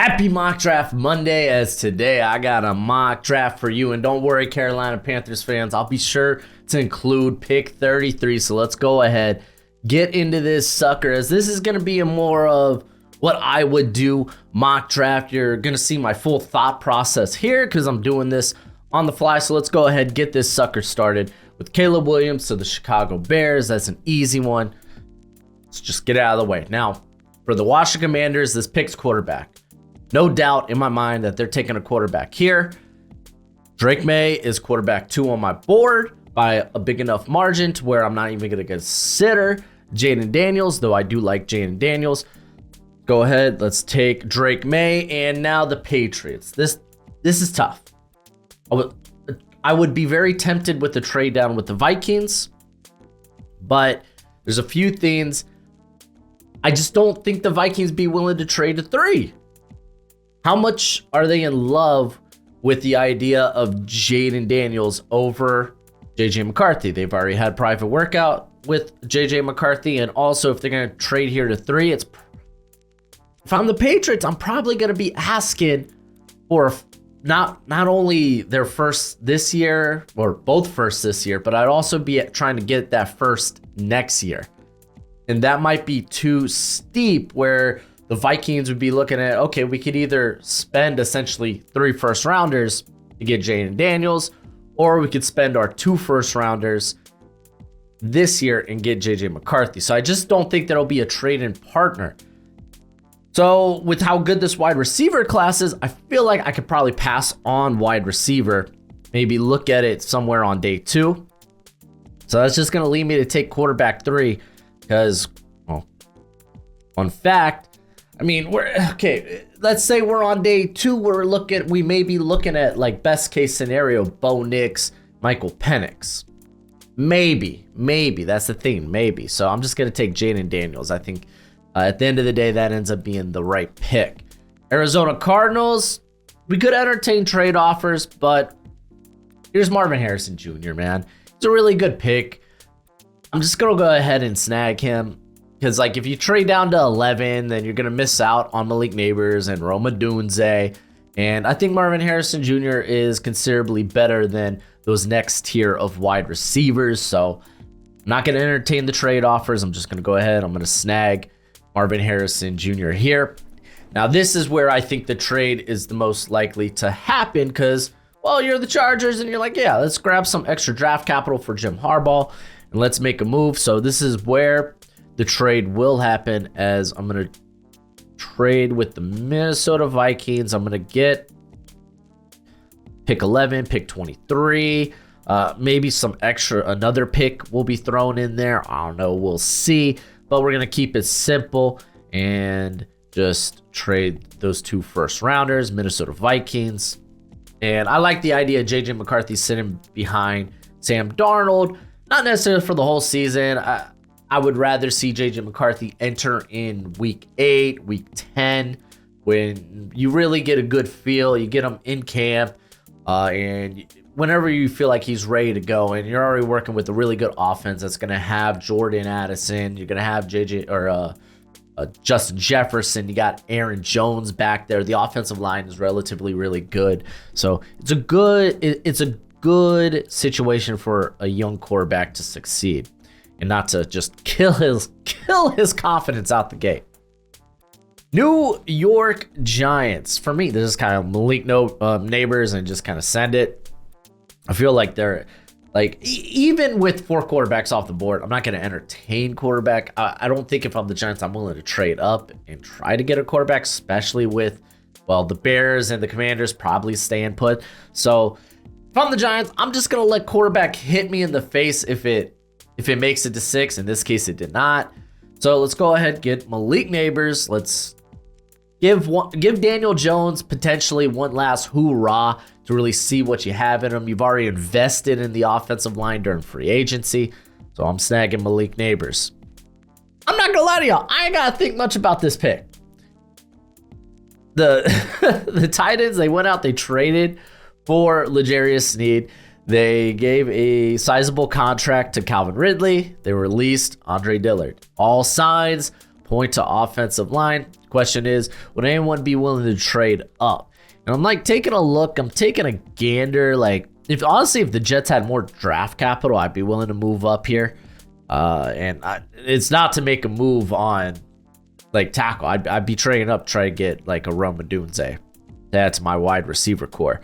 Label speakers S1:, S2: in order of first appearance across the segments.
S1: Happy Mock Draft Monday, as today I got a mock draft for you. And don't worry, Carolina Panthers fans, I'll be sure to include pick 33. So let's go ahead, get into this sucker, as this is going to be a more of what I would do mock draft. You're going to see my full thought process here because I'm doing this on the fly. So let's go ahead, get this sucker started with Caleb Williams to the Chicago Bears. That's an easy one. Let's just get it out of the way. Now, for the Washington Commanders, this pick's quarterback. No doubt in my mind that they're taking a quarterback here. Drake May is quarterback 2 on my board by a big enough margin to where I'm not even going to consider Jaden Daniels, though I do like Jaden Daniels. Go ahead, let's take Drake May. And now the Patriots. This is tough. I would be very tempted with the trade down with the Vikings, but there's a few things. I just don't think the Vikings be willing to trade to 3. How much are they in love with the idea of Jaden Daniels over JJ McCarthy? They've already had private workout with JJ McCarthy, and also if they're going to trade here to 3, if I'm the Patriots, I'm probably going to be asking for not only their first this year, or both first this year, but I'd also be trying to get that first next year. And that might be too steep, where the Vikings would be looking at, okay, we could either spend essentially 3 first rounders to get Jaden Daniels, or we could spend our 2 first rounders this year and get JJ McCarthy. So I just don't think there'll be a trade-in partner. So with how good this wide receiver class is, I feel like I could probably pass on wide receiver, maybe look at it somewhere on day 2. So that's just going to lead me to take quarterback 3 because, well, fun fact, I mean, let's say we're on day 2. We may be looking at, like, best case scenario, Bo Nix, Michael Penix. Maybe. That's the thing. Maybe. So I'm just going to take Jaden Daniels. I think at the end of the day, that ends up being the right pick. Arizona Cardinals, we could entertain trade offers, but here's Marvin Harrison Jr., man. It's a really good pick. I'm just going to go ahead and snag him. Because, like, if you trade down to 11, then you're going to miss out on Malik Neighbors and Rome Odunze. And I think Marvin Harrison Jr. is considerably better than those next tier of wide receivers. So I'm not going to entertain the trade offers. I'm just going to go ahead. I'm going to snag Marvin Harrison Jr. here. Now, this is where I think the trade is the most likely to happen because, well, you're the Chargers and you're like, yeah, let's grab some extra draft capital for Jim Harbaugh and let's make a move. So this is where the trade will happen, as I'm going to trade with the Minnesota Vikings. I'm going to get pick 11, pick 23, maybe some another pick will be thrown in there. I don't know. We'll see. But we're going to keep it simple and just trade those 2 first rounders, Minnesota Vikings. And I like the idea of JJ McCarthy sitting behind Sam Darnold, not necessarily for the whole season. I would rather see JJ McCarthy enter in week 8, week 10, when you really get a good feel. You get him in camp, and whenever you feel like he's ready to go, and you're already working with a really good offense that's going to have Jordan Addison, you're going to have Justin Jefferson, you got Aaron Jones back there. The offensive line is relatively really good, so it's a good situation for a young quarterback to succeed. And not to just kill his confidence out the gate. New York Giants. For me, this is kind of Malik Neighbors and just kind of send it. I feel like they're like, even with 4 quarterbacks off the board, I'm not going to entertain quarterback. I don't think if I'm the Giants, I'm willing to trade up and try to get a quarterback, especially with, well, the Bears and the Commanders probably staying put. So if I'm the Giants, I'm just going to let quarterback hit me in the face if it makes it to 6. In this case, it did not. So let's go ahead and get Malik Neighbors. Let's give Daniel Jones potentially one last hoorah to really see what you have in him. You've already invested in the offensive line during free agency. So I'm snagging Malik Neighbors. I'm not going to lie to y'all. I ain't got to think much about this pick. The Titans, they went out, they traded for L'Jarius Sneed. They gave a sizable contract to Calvin Ridley. They released Andre Dillard. All signs point to offensive line. Question is, would anyone be willing to trade up? And I'm like taking a look. I'm taking a gander. Like, if the Jets had more draft capital, I'd be willing to move up here. It's not to make a move on like tackle. I'd be trading up, try to get like a Rome Odunze. That's my wide receiver core.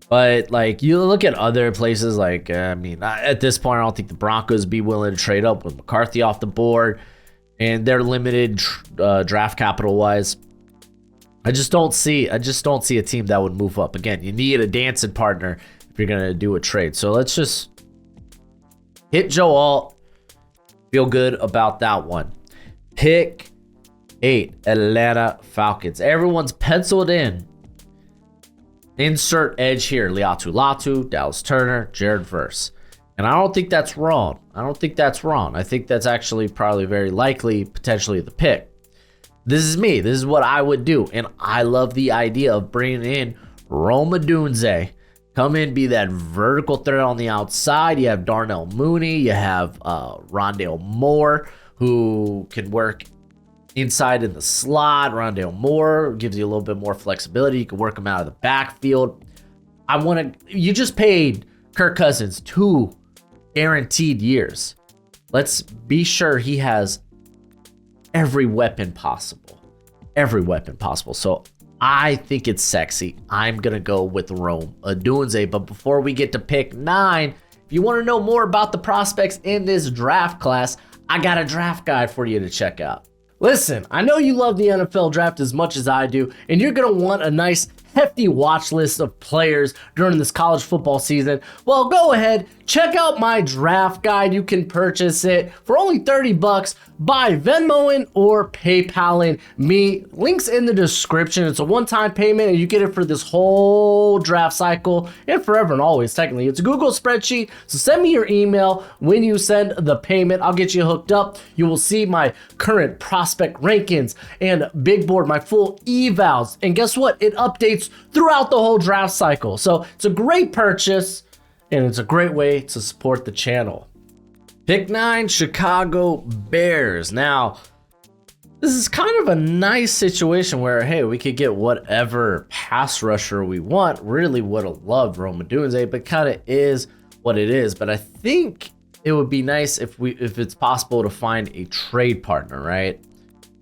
S1: But like you look at other places, like at this point, I don't think the Broncos be willing to trade up with McCarthy off the board, and they're limited draft capital wise. I just don't see a team that would move up. Again, you need a dancing partner if you're gonna do a trade. So let's just hit Joe Alt. Feel good about that one. Pick 8, Atlanta Falcons. Everyone's penciled in. Insert edge here. Liatu Latu, Dallas Turner, Jared Verse. And I don't think that's wrong. I think that's actually probably very likely, potentially the pick. This is me. This is what I would do. And I love the idea of bringing in Rome Odunze. Come in, be that vertical threat on the outside. You have Darnell Mooney. You have Rondale Moore, who can work inside in the slot. Rondale Moore gives you a little bit more flexibility. You can work him out of the backfield. You just paid Kirk Cousins 2 guaranteed years. Let's be sure he has every weapon possible. So I think it's sexy. I'm going to go with Rome Odunze. But before we get to pick 9, if you want to know more about the prospects in this draft class, I got a draft guide for you to check out. Listen, I know you love the NFL draft as much as I do, and you're going to want a nice hefty watch list of players during this college football season. Well, go ahead, check out my draft guide. You can purchase it for only $30 by Venmoing or PayPaling me. Links in the description. It's a one-time payment and you get it for this whole draft cycle and forever and always. Technically, it's a Google spreadsheet. So send me your email when you send the payment. I'll get you hooked up. You will see my current prospect rankings and big board, my full evals. And guess what? It updates throughout the whole draft cycle. So it's a great purchase and it's a great way to support the channel. Pick 9, Chicago Bears. Now, this is kind of a nice situation where, hey, we could get whatever pass rusher we want. Really would have loved Rome Odunze, but kind of is what it is. But I think it would be nice if it's possible to find a trade partner, right?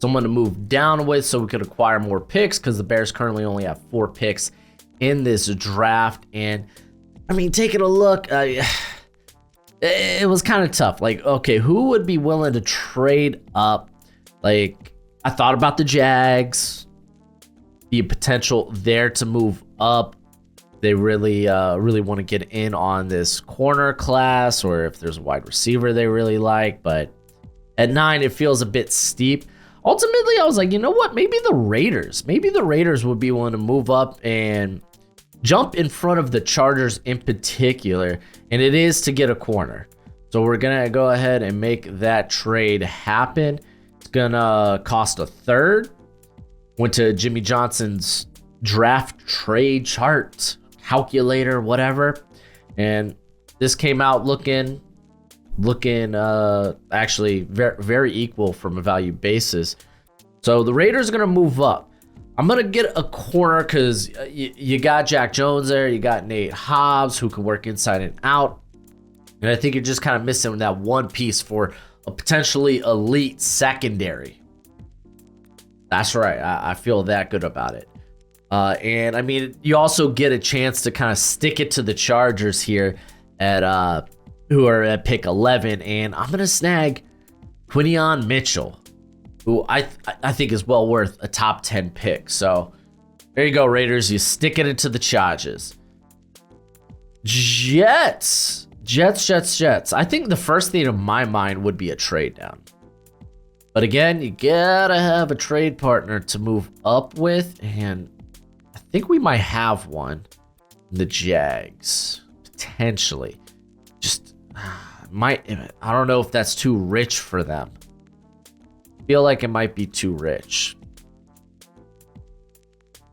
S1: Someone to move down with so we could acquire more picks, because the Bears currently only have 4 picks in this draft. And I mean, taking a look, it was kind of tough. Like, okay, who would be willing to trade up? Like, I thought about the Jags, the potential there to move up. They really want to get in on this corner class, or if there's a wide receiver they really like. But at 9, it feels a bit steep. Ultimately, I was like, you know what? Maybe the Raiders would be willing to move up and jump in front of the Chargers in particular, and it is to get a corner. So we're gonna go ahead and make that trade happen. It's gonna cost a third. Went to Jimmy Johnson's draft trade chart calculator, whatever, and this came out looking actually very, very equal from a value basis. So the Raiders are gonna move up. I'm going to get a corner because you got Jack Jones there. You got Nate Hobbs, who can work inside and out. And I think you're just kind of missing that one piece for a potentially elite secondary. That's right. I feel that good about it. And, I mean, you also get a chance to kind of stick it to the Chargers here who are at pick 11. And I'm going to snag Quinion Mitchell, who I think is well worth a top 10 pick. So there you go, Raiders. You stick it into the Chargers. Jets. I think the first thing in my mind would be a trade down. But again, you gotta have a trade partner to move up with. And I think we might have one. The Jags. Potentially. Just I don't know if that's too rich for them. Feel like it might be too rich.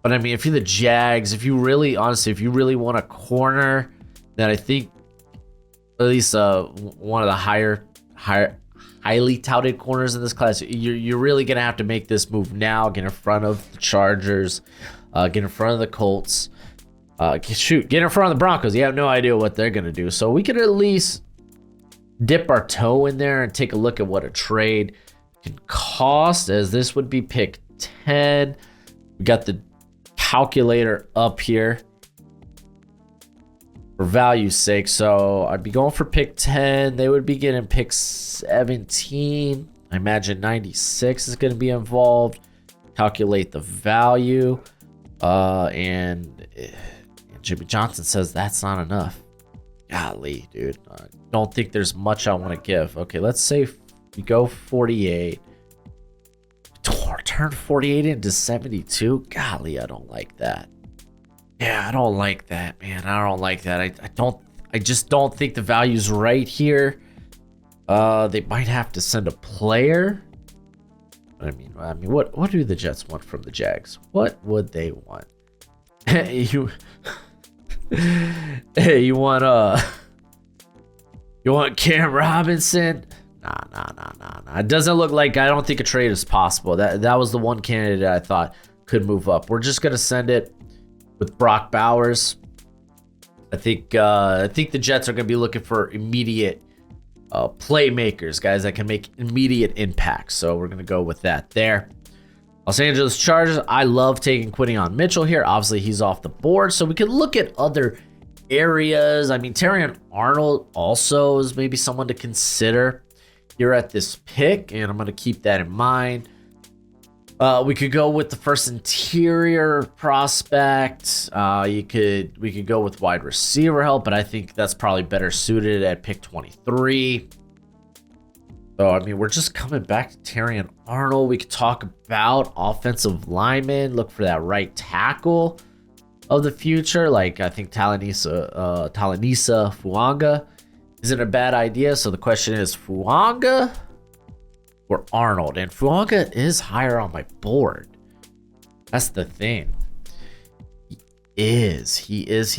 S1: But I mean, if you're the Jags, if you really want a corner, then I think at least one of the highly touted corners in this class. You're really going to have to make this move now. Get in front of the Chargers. Get in front of the Colts. Get in front of the Broncos. You have no idea what they're going to do. So we could at least dip our toe in there and take a look at what a trade can cost, as this would be pick 10. We got the calculator up here for value's sake. So I'd be going for pick 10. They would be getting pick 17. I imagine 96 is going to be involved. Calculate the value. And Jimmy Johnson says that's not enough. Golly, dude. I don't think there's much I want to give. Okay, let's say we go 48. Turn 48 into 72. Golly, I don't like that. Yeah, I don't like that, man. I don't like that. I just don't think the value's right here. They might have to send a player. I mean, what do the Jets want from the Jags? What would they want? You want Cam Robinson? Nah. It doesn't look like, I don't think a trade is possible. That was the one candidate I thought could move up. We're just gonna send it with Brock Bowers. I think the Jets are gonna be looking for immediate playmakers, guys that can make immediate impacts. So we're gonna go with that there. Los Angeles Chargers. I love taking Quinyon Mitchell here. Obviously, he's off the board, so we can look at other areas. I mean, Terrion Arnold also is maybe someone to consider here at this pick, and I'm going to keep that in mind. We could go with the first interior prospect. We could go with wide receiver help, but I think that's probably better suited at pick 23. So, I mean, we're just coming back to Terrion Arnold. We could talk about offensive linemen. Look for that right tackle of the future. Like, I think Talanisa Fuanga isn't a bad idea. So the question is Fuanga or Arnold? And Fuanga is higher on my board. That's the thing. He is. This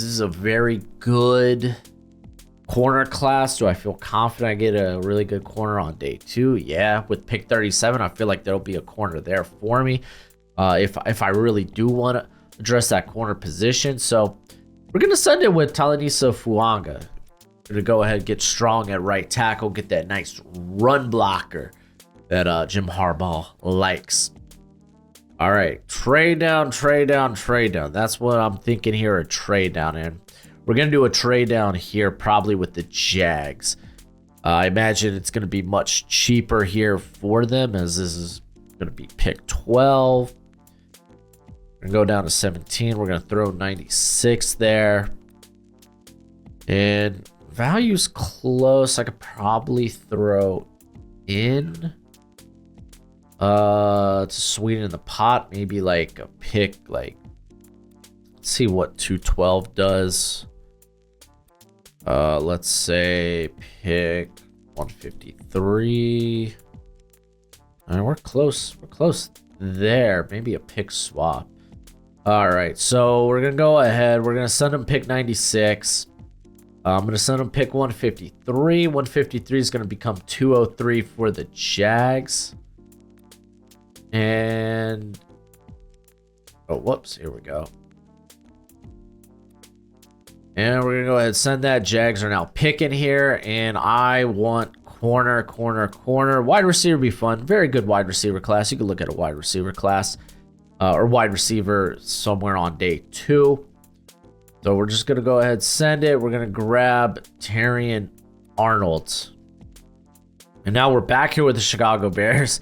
S1: is a very good corner class. Do I feel confident I get a really good corner on day 2? Yeah, with pick 37, I feel like there'll be a corner there for me if I really do want to address that corner position. So we're gonna send it with Talanisa Fuanga. We're gonna go ahead and get strong at right tackle, get that nice run blocker that Jim Harbaugh likes. All right, trade down. That's what I'm thinking here, a trade down. And we're going to do a trade down here probably with the Jags. I imagine it's going to be much cheaper here for them, as this is going to be pick 12. We're going to go down to 17. We're going to throw 96 there. And value's close. I could probably throw in to sweeten the pot. Maybe like a pick, like, let's see what 212 does. Let's say pick 153. And we're close there. Maybe a pick swap. All right, so we're gonna go ahead. We're gonna send him pick 96. I'm gonna send him pick 153. 153 is gonna become 203 for the Jags. And oh, whoops, here we go. And we're going to go ahead and send that. Jags are now picking here. And I want corner. Wide receiver would be fun. Very good wide receiver class. You can look at a wide receiver class or wide receiver somewhere on day 2. So we're just going to go ahead and send it. We're going to grab Terrion Arnold. And now we're back here with the Chicago Bears.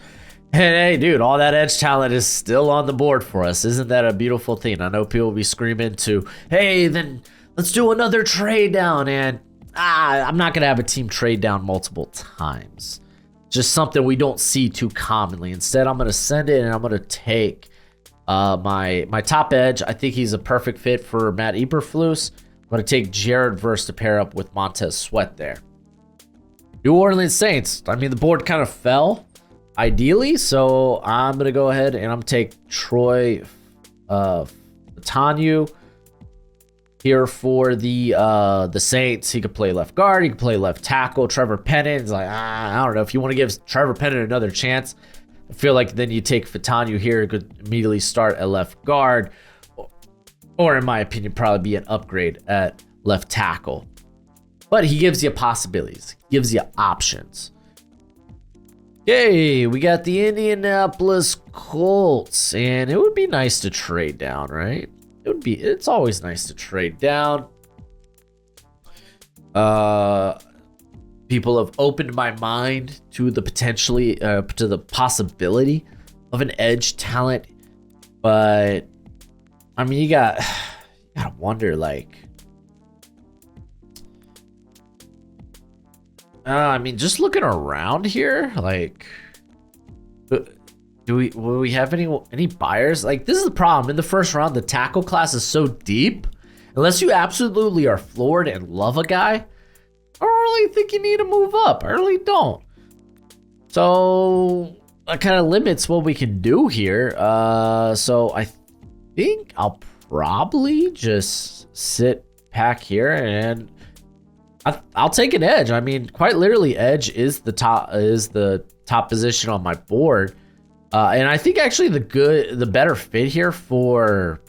S1: And hey, dude, all that edge talent is still on the board for us. Isn't that a beautiful thing? I know people will be screaming to, hey, then let's do another trade down. And I'm not going to have a team trade down multiple times. Just something we don't see too commonly. Instead, I'm going to send it and I'm going to take my top edge. I think he's a perfect fit for Matt Eberflus. I'm going to take Jared Verse to pair up with Montez Sweat there. New Orleans Saints. I mean, the board kind of fell ideally, so I'm going to go ahead and I'm going to take Troy Fautanu. here for the Saints. He could play left guard. He could play left tackle. Trevor Pennant's like, I don't know. If you want to give Trevor Pennant another chance, I feel like then you take Fatanyu here, could immediately start at left guard, or in my opinion, probably be an upgrade at left tackle. But he gives you possibilities, gives you options. Okay, we got the Indianapolis Colts, and it would be nice to trade down, right? It's always nice to trade down. People have opened my mind to the to the possibility of an edge talent, but I mean, you gotta wonder, like, I mean, just looking around here, like, will we have any buyers? Like, this is the problem in the first round. The tackle class is so deep. Unless you absolutely are floored and love a guy, I don't really think you need to move up. I really don't. So that kind of limits what we can do here. So I think I'll probably just sit back here and I'll take an edge. I mean, quite literally, edge is the top position on my board. And I think actually the better fit here for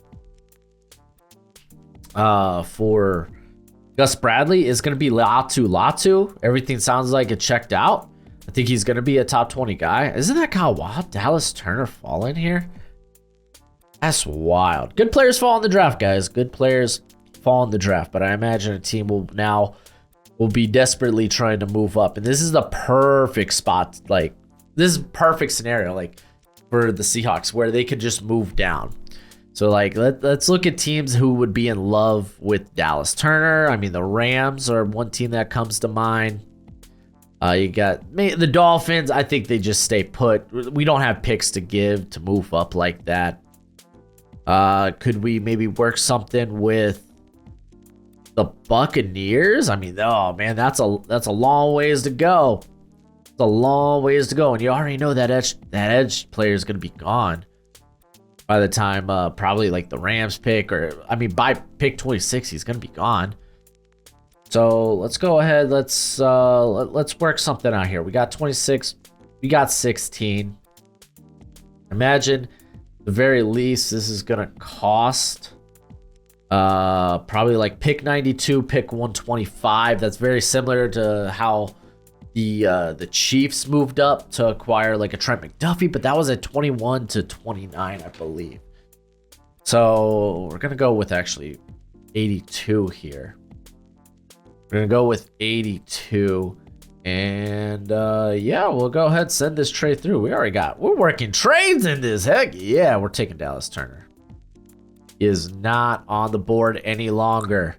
S1: Gus Bradley is going to be Latu. Everything sounds like it checked out. I think he's going to be a top 20 guy. Isn't that kind of wild? Dallas Turner falling here? That's wild. Good players fall in the draft, guys. Good players fall in the draft. But I imagine a team will be desperately trying to move up. And this is the perfect spot. Like, this is perfect scenario, like, for the Seahawks, where they could just move down. So, like, let's look at teams who would be in love with Dallas Turner. I mean, the Rams are one team that comes to mind. You got the Dolphins. I think they just stay put. We don't have picks to give to move up like that. Could we maybe work something with the Buccaneers? I mean, oh man, that's a long ways to go. It's a long ways to go, and you already know that edge player is going to be gone by the time probably like the Rams pick, or I mean by pick 26, he's going to be gone. So let's go ahead. Let's work something out here. We got 26. We got 16. Imagine, the very least, this is going to cost probably like pick 92, pick 125. That's very similar to how the Chiefs moved up to acquire like a Trent McDuffie, but that was at 21 to 29, I believe. So we're gonna go with actually 82 here. We're gonna go with 82, and yeah, we'll go ahead and send this trade through. We're working trades in this. Heck yeah, we're taking Dallas Turner. He is not on the board any longer.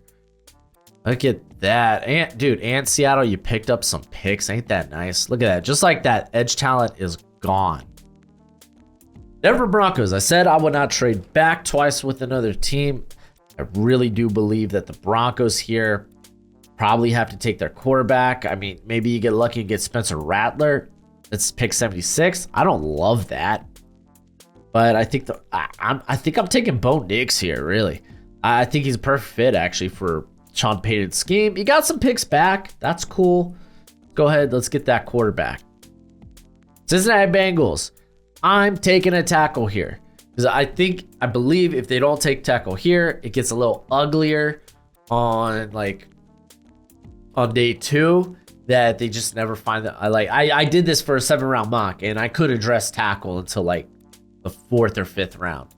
S1: Look at that. And Seattle, you picked up some picks. Ain't that nice? Look at that. Just like that, edge talent is gone. Denver Broncos. I said I would not trade back twice with another team. I really do believe that the Broncos here probably have to take their quarterback. I mean, maybe you get lucky and get Spencer Rattler. That's pick 76. I don't love that. But I think I think I'm taking Bo Nix here, really. I think he's a perfect fit, actually, for Sean Payton's scheme. You got some picks back. That's cool. Go ahead. Let's get that quarterback. Cincinnati Bengals. I'm taking a tackle here. Because I believe if they don't take tackle here, it gets a little uglier on day 2. That they just never find that. I did this for a 7-round mock, and I couldn't address tackle until like the 4th or 5th round.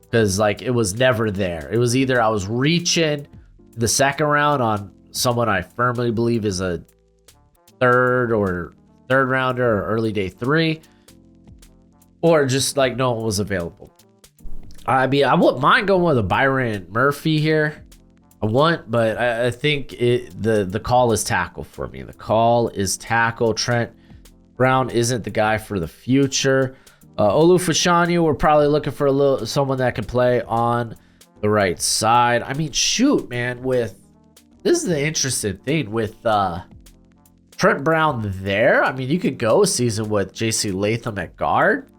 S1: Because like it was never there. It was either I was reaching the 2nd round on someone I firmly believe is a third rounder or early day 3, or just like no one was available. I mean, I wouldn't mind going with a Byron Murphy here. But I think the call is tackle for me. The call is tackle. Trent Brown isn't the guy for the future. Olu Fashanu, we're probably looking for someone that can play on the right side. I mean, shoot, man. This is the interesting thing with Trent Brown there. I mean, you could go a season with J.C. Latham at guard.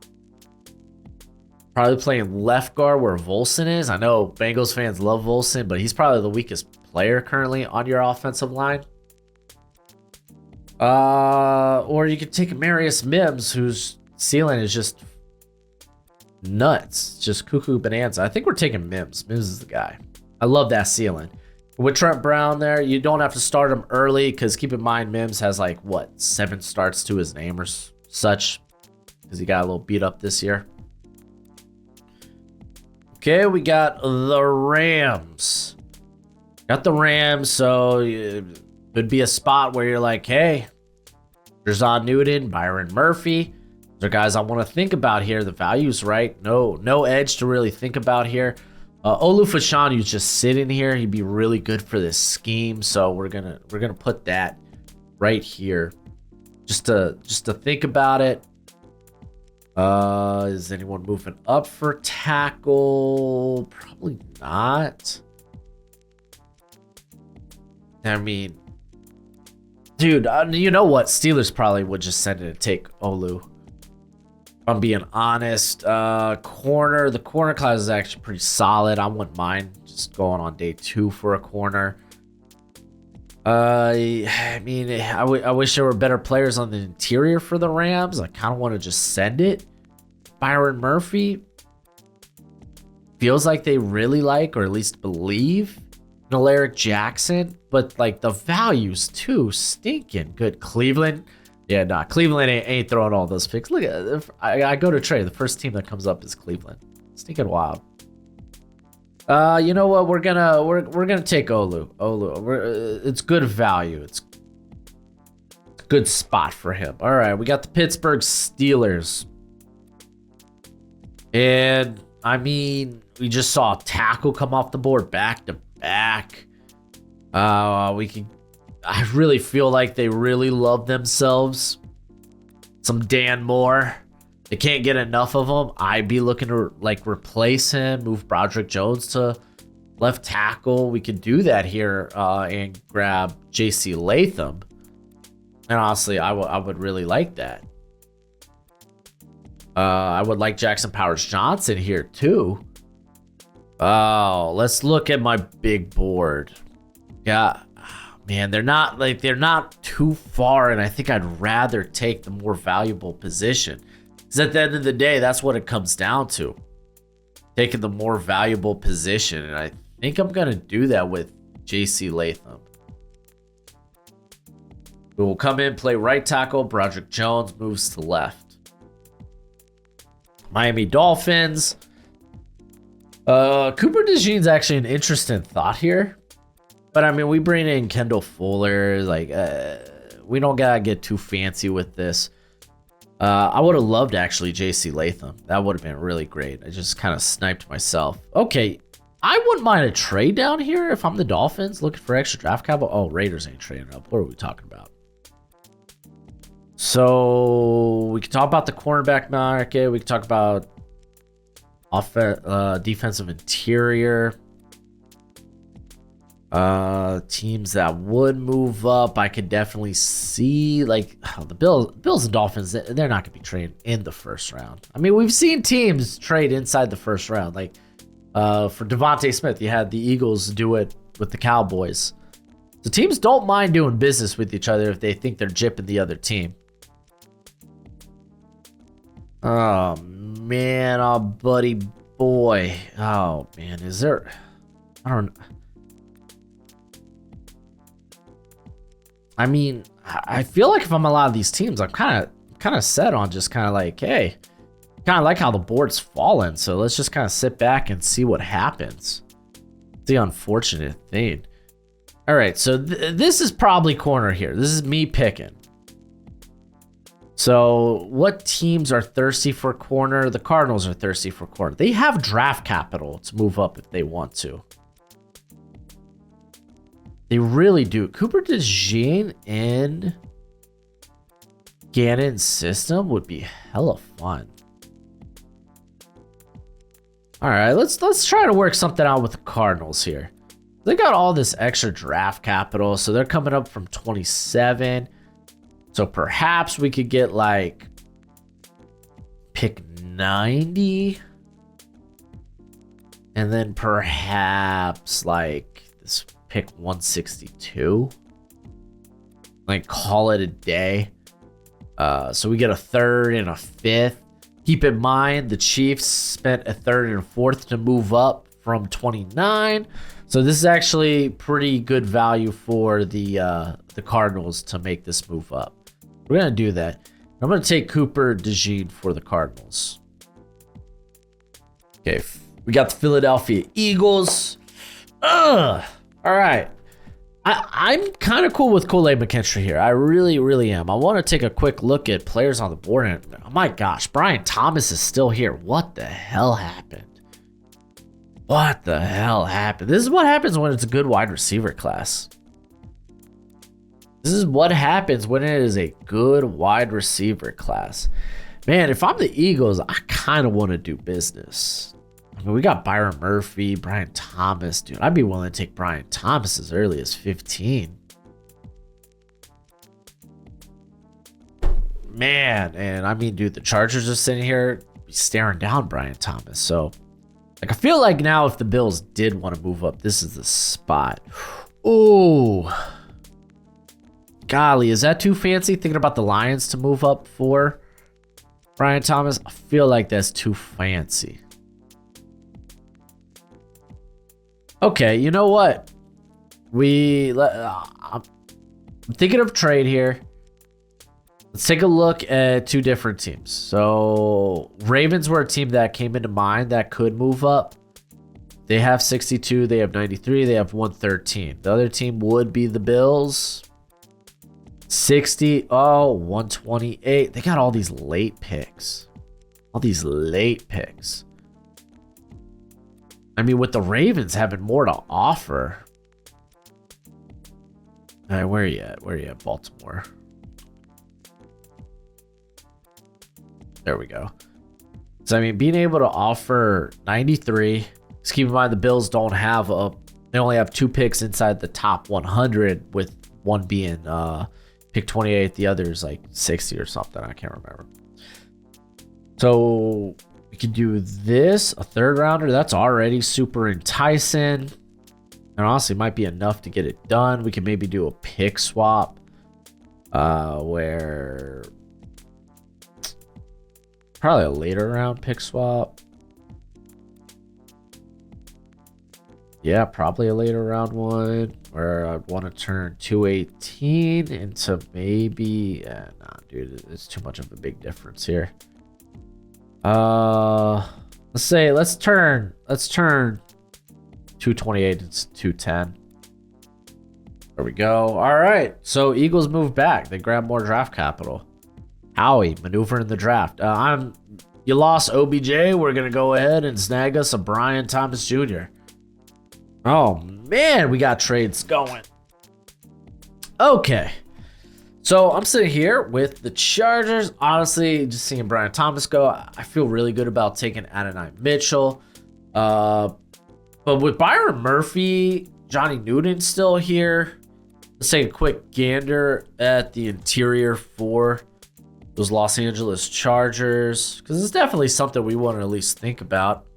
S1: Probably playing left guard where Volson is. I know Bengals fans love Volson, but he's probably the weakest player currently on your offensive line. Or you could take Marius Mims, whose ceiling is just nuts. Just cuckoo bonanza. I think we're taking Mims. Mims is the guy. I love that ceiling. With Trent Brown there, you don't have to start him early because keep in mind, Mims has like, what, 7 starts to his name or such because he got a little beat up this year. Okay, we got the Rams. Got the Rams, so it could be a spot where you're like, hey, Jerzon Newton, Byron Murphy. Those are guys I want to think about here. The value's right. No edge to really think about here. Olu Fashanu's just sitting here. He'd be really good for this scheme, so we're gonna put that right here, just to think about it. Is anyone moving up for tackle? Probably not. I mean, dude, you know what? Steelers probably would just send it to take Olu. If I'm being honest. The corner class is actually pretty solid. I wouldn't mind just going on day 2 for a corner. I mean, I wish there were better players on the interior for the Rams. I kind of want to just send it. Byron Murphy feels like they really like, or at least believe, in Alaric Jackson, but like the values too stinking good. Cleveland. Yeah, nah, Cleveland ain't throwing all those picks. Look at I go to trade. The first team that comes up is Cleveland. Stinking wild. You know what? We're gonna take Olu. It's good value. It's a good spot for him. All right, we got the Pittsburgh Steelers, and I mean, we just saw a tackle come off the board back to back. I really feel like they really love themselves some Dan Moore. They can't get enough of him. I'd be looking to like replace him, move Broderick Jones to left tackle. We could do that here and grab JC Latham. And honestly, I would really like that. I would like Jackson Powers Johnson here too. Oh, let's look at my big board. Yeah. Man, they're not too far, and I think I'd rather take the more valuable position. Because at the end of the day, that's what it comes down to. Taking the more valuable position, and I think I'm going to do that with JC Latham. Who will come in, play right tackle. Broderick Jones moves to left. Miami Dolphins. Cooper DeJean's actually an interesting thought here. But I mean, we bring in Kendall Fuller. Like, we don't gotta get too fancy with this. I would have loved actually JC Latham. That would have been really great. I just kind of sniped myself. Okay, I wouldn't mind a trade down here if I'm the Dolphins looking for extra draft capital. Oh, Raiders ain't trading up. What are we talking about? So we can talk about the cornerback market. We can talk about defensive interior. Teams that would move up, I could definitely see like the Bills and Dolphins. They're not gonna be trading in the first round. I mean, we've seen teams trade inside the first round. Like for Devontae Smith, you had the Eagles do it with the Cowboys. So teams don't mind doing business with each other if they think they're gypping the other team. Oh man, oh buddy boy. Oh man, is there? I don't. I mean, I feel like if I'm a lot of these teams, I'm kind of set on just kind of like, hey, kind of like how the board's fallen. So let's just kind of sit back and see what happens. It's the unfortunate thing. All right, so this is probably corner here. This is me picking. So what teams are thirsty for corner? The Cardinals are thirsty for corner. They have draft capital to move up if they want to. They really do. Cooper DeJean in Gannon's system would be hella fun. All right, let's try to work something out with the Cardinals here. They got all this extra draft capital, so they're coming up from 27. So perhaps we could get like pick 90. And then perhaps like this pick 162. Like call it a day. So we get a third and a fifth. Keep in mind the Chiefs spent a third and a fourth to move up from 29. So this is actually pretty good value for the Cardinals to make this move up. We're gonna do that. I'm gonna take Cooper DeJean for the Cardinals. Okay, we got the Philadelphia Eagles. All right. I'm kind of cool with Kool-Aid McKinstry here. I really, really am. I want to take a quick look at players on the board. And oh my gosh, Brian Thomas is still here. What the hell happened? What the hell happened? This is what happens when it's a good wide receiver class. This is what happens when it is a good wide receiver class. Man, if I'm the Eagles, I kind of want to do business. I mean, we got Byron Murphy, Brian Thomas. Dude, I'd be willing to take Brian Thomas as early as 15. Man, and I mean, dude, the Chargers are sitting here staring down Brian Thomas. So, like, I feel like now if the Bills did want to move up, this is the spot. Ooh. Golly, is that too fancy? Thinking about the Lions to move up for Brian Thomas? I feel like that's too fancy. Okay, you know what? I'm thinking of trade here. Let's take a look at two different teams. So, Ravens were a team that came into mind that could move up. They have 62, they have 93, they have 113. The other team would be the Bills. 60, 128. They got all these late picks. I mean, with the Ravens having more to offer. All right, where are you at? Where are you at, Baltimore? There we go. So, I mean, being able to offer 93. Just keep in mind the Bills don't have they only have 2 picks inside the top 100, with one being pick 28, the other is like 60 or something. I can't remember. So we could do this, a third rounder. That's already super enticing. And honestly, might be enough to get it done. We could maybe do a pick swap where probably a later round pick swap. Yeah, probably a later round one where I'd want to turn 218 into maybe, nah, dude, it's too much of a big difference here. Let's turn 228 into 210. There we go. All right, so Eagles move back. They grab more draft capital. Howie maneuvering the draft. You lost OBJ. We're gonna go ahead and snag us a Brian Thomas Jr. Oh man, we got trades going. Okay, so I'm sitting here with the Chargers. Honestly, just seeing Brian Thomas go, I feel really good about taking Adonai Mitchell. But with Byron Murphy, Johnny Newton still here, let's take a quick gander at the interior for those Los Angeles Chargers, because it's definitely something we want to at least think about.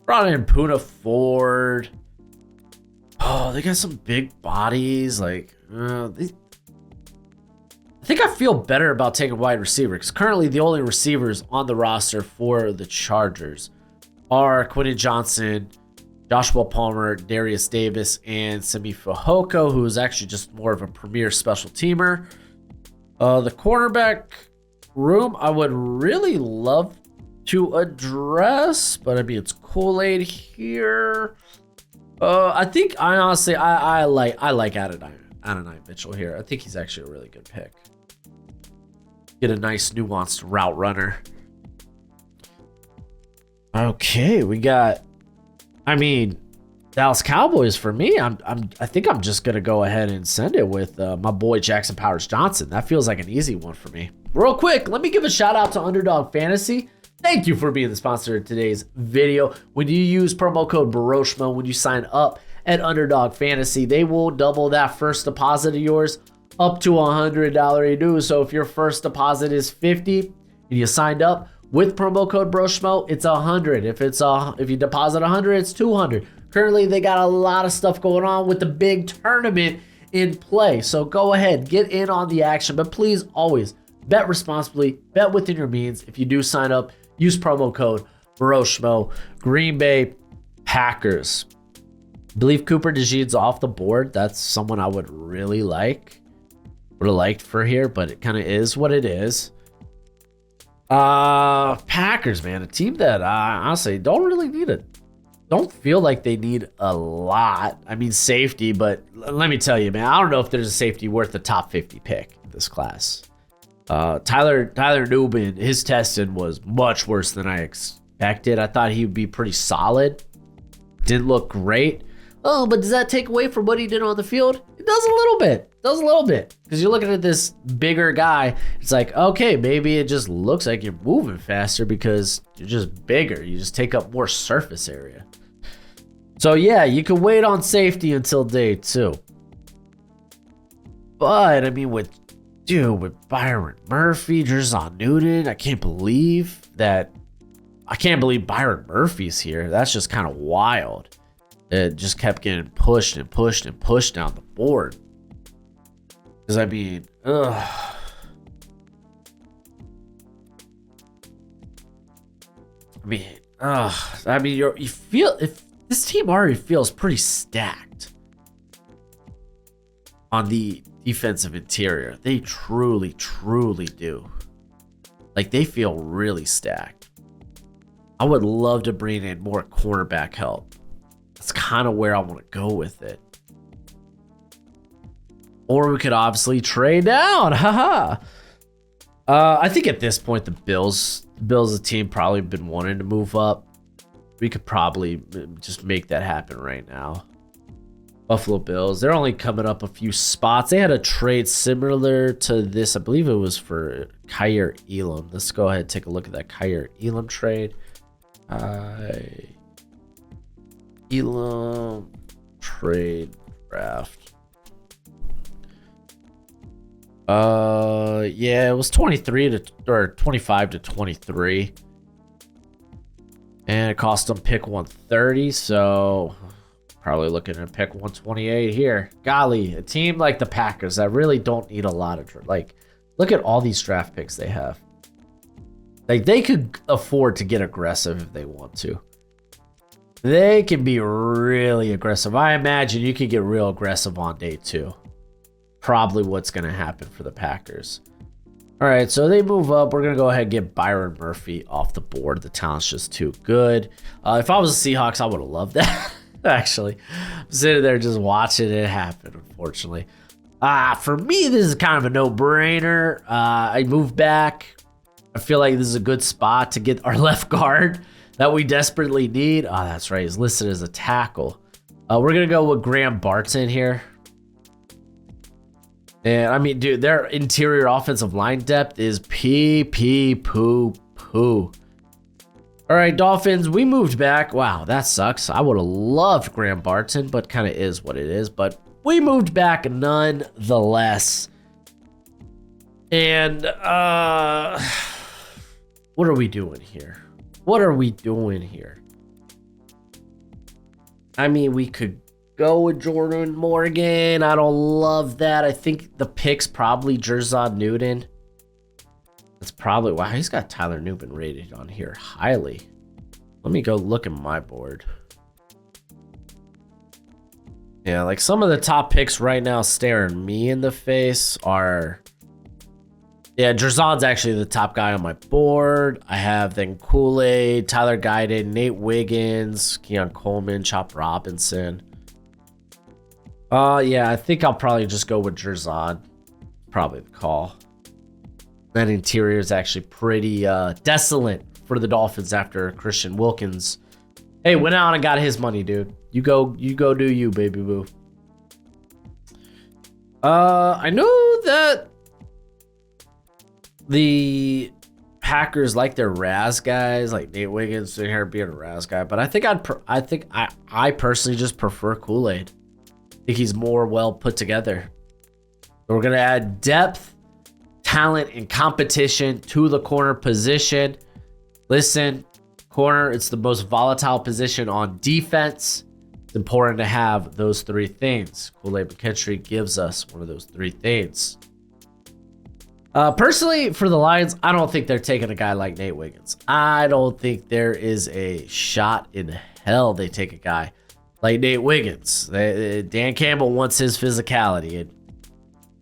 S1: Brought in Poona Ford. Oh, they got some big bodies. Like, I think I feel better about taking wide receiver, because currently the only receivers on the roster for the Chargers are Quentin Johnson, Joshua Palmer, Darius Davis, and Simi Fehoko, who is actually just more of a premier special teamer. The cornerback room, I would really love to address, but I mean, it's Kool-Aid here. I think I like Adonai Mitchell here. I think he's actually a really good pick. Get a nice nuanced route runner. Okay, we got, I mean, Dallas Cowboys for me. I think I'm just gonna go ahead and send it with my boy Jackson Powers Johnson. That feels like an easy one for me. Real quick, let me give a shout out to Underdog Fantasy. Thank you for being the sponsor of today's video. When you use promo code Broshmo when you sign up at Underdog Fantasy, they will double that first deposit of yours up to $100 you do. So if your first deposit is $50 and you signed up, With promo code Broshmo, it's 100. If you deposit 100, it's 200. Currently, they got a lot of stuff going on with the big tournament in play. So go ahead, get in on the action, but please always bet responsibly, bet within your means. If you do sign up, use promo code Broshmo. Green Bay Packers. I believe Cooper DeJean's off the board. That's someone I would really like. Would have liked for here, but it kind of is what it is. Packers, man, a team that I honestly don't feel like they need a lot. I mean, safety, but let me tell you, man, I don't know if there's a safety worth the top 50 pick in this class. Tyler Newman, his testing was much worse than I expected. I thought he would be pretty solid. Didn't look great. Oh, but does that take away from what he did on the field? It does a little bit. Because you're looking at this bigger guy. It's like, okay, maybe it just looks like you're moving faster because you're just bigger. You just take up more surface area. So yeah, you can wait on safety until day 2. But I mean, with Byron Murphy, Jerzon Newton, I can't believe Byron Murphy's here. That's just kind of wild. It just kept getting pushed and pushed and pushed down the board. Because I mean, you feel if this team already feels pretty stacked on the defensive interior. They truly, truly do. Like, they feel really stacked. I would love to bring in more cornerback help. That's kind of where I want to go with it. Or we could obviously trade down. Haha. I think at this point, the Bills, the team, probably been wanting to move up. We could probably just make that happen right now. Buffalo Bills, they're only coming up a few spots. They had a trade similar to this. I believe it was for Kyer Elam. Let's go ahead and take a look at that Kyer Elam trade. Elam trade draft. Yeah, it was 25 to 23. And it cost them pick 130, so probably looking at pick 128 here. Golly, a team like the Packers that really don't need a lot of, like, look at all these draft picks they have. Like, they could afford to get aggressive if they want to. They can be really aggressive. I imagine you could get real aggressive on day 2. Probably what's going to happen for the Packers. All right, so they move up. We're going to go ahead and get Byron Murphy off the board. The talent's just too good. If I was the Seahawks, I would have loved that, actually. I'm sitting there just watching it happen, unfortunately. For me, this is kind of a no-brainer. I moved back. I feel like this is a good spot to get our left guard that we desperately need. Oh, that's right. He's listed as a tackle. We're going to go with Graham Barton here. And I mean, dude, their interior offensive line depth is poo-poo. All right, Dolphins, we moved back. Wow, that sucks. I would have loved Graham Barton, but kind of is what it is. But we moved back nonetheless. And what are we doing here? I mean, we could go with Jordan Morgan. I don't love that. I think the pick's probably Jerzon Newton. That's probably why he's got Tyler Newman rated on here highly. Let me go look at my board. Yeah, like some of the top picks right now staring me in the face are... Yeah, Jerzon's actually the top guy on my board. I have then Kool-Aid, Tyler Guyton, Nate Wiggins, Keon Coleman, Chop Robinson. Yeah, I think I'll probably just go with Jerzon. Probably the call. That interior is actually pretty desolate for the Dolphins after Christian Wilkins. Hey, went out and got his money, dude. You go do you, baby boo. I know that the Packers like their Raz guys, like Nate Wiggins sitting here being a Raz guy, but I think I personally just prefer Kool-Aid. I think he's more well put together. We're going to add depth, talent, and competition to the corner position. Listen, corner, it's the most volatile position on defense. It's important to have those three things. Kool-Aid McKinstry gives us one of those three things. Personally, for the Lions, I don't think they're taking a guy like Nate Wiggins. I don't think there is a shot in hell they take a guy like Nate Wiggins. Dan Campbell wants his physicality. And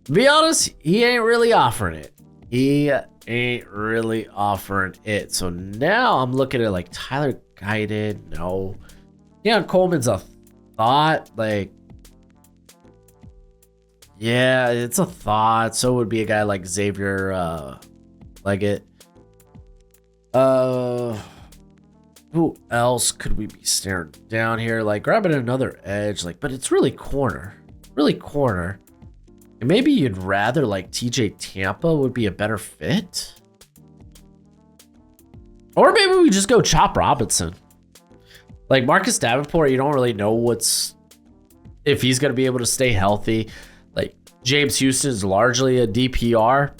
S1: to be honest, he ain't really offering it. He ain't really offering it. So now I'm looking at like Tyler Guyton. No. Yeah, Coleman's a thought. Like, yeah, it's a thought. So would be a guy like Xavier Leggett. Who else could we be staring down here? Like grabbing another edge. Like, but it's really corner. Really corner. And maybe you'd rather like TJ Tampa would be a better fit. Or maybe we just go Chop Robinson. Like Marcus Davenport, you don't really know if he's going to be able to stay healthy. Like James Houston is largely a DPR.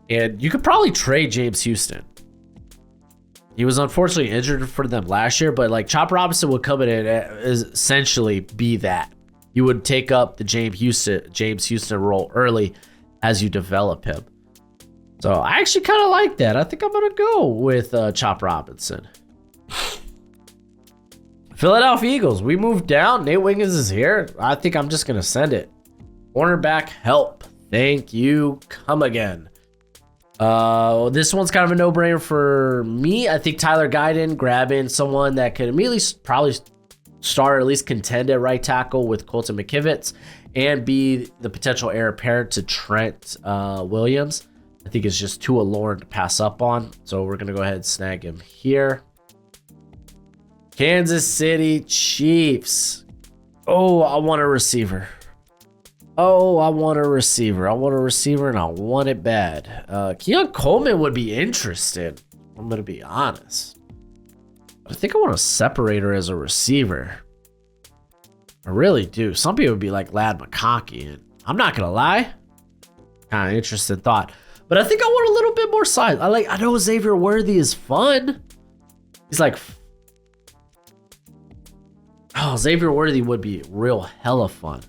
S1: And you could probably trade James Houston. He was unfortunately injured for them last year. But like Chop Robinson would come in and essentially be that. You would take up the James Houston role early as you develop him. So I actually kind of like that. I think I'm going to go with Chop Robinson. Philadelphia Eagles, we moved down. Nate Wiggins is here. I think I'm just going to send it. Cornerback help. Thank you. Come again. This one's kind of a no-brainer for me. I think Tyler Guyton, grabbing someone that could immediately probably start or at least contend at right tackle with Colton McKivitz and be the potential heir apparent to Trent Williams. I think it's just too alluring to pass up on. So we're going to go ahead and snag him here. Kansas City Chiefs. Oh, I want a receiver. Oh, I want a receiver. I want a receiver and I want it bad. Keon Coleman would be interested. I'm going to be honest. I think I want a separator as a receiver. I really do. Some people would be like Lad McConkey, and I'm not gonna lie, kind of interesting thought. But I think I want a little bit more size. I know Xavier Worthy is fun. He's like, oh, Xavier Worthy would be real hella fun.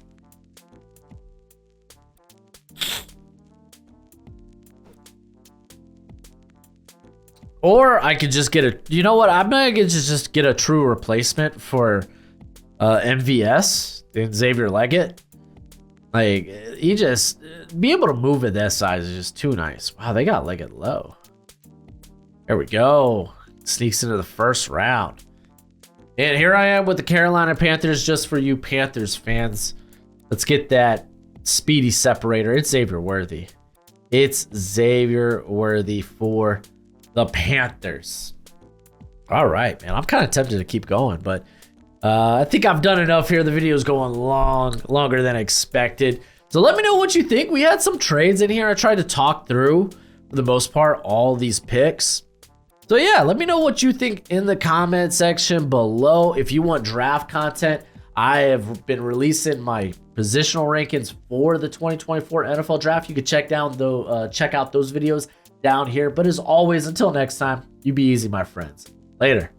S1: Or I could just get a, you know what? I'm not going to just get a true replacement for MVS and Xavier Leggett. Like, he just, be able to move at that size is just too nice. Wow, they got Leggett low. There we go. Sneaks into the first round. And here I am with the Carolina Panthers, just for you Panthers fans. Let's get that speedy separator. It's Xavier Worthy. It's Xavier Worthy for the Panthers. All right, man. I'm kind of tempted to keep going, but I think I've done enough here. The video is going longer than expected. So let me know what you think. We had some trades in here. I tried to talk through, for the most part, all these picks. So yeah, let me know what you think in the comment section below. If you want draft content, I have been releasing my positional rankings for the 2024 NFL draft. You can check out those videos down here. But as always, until next time, you be easy, my friends. Later.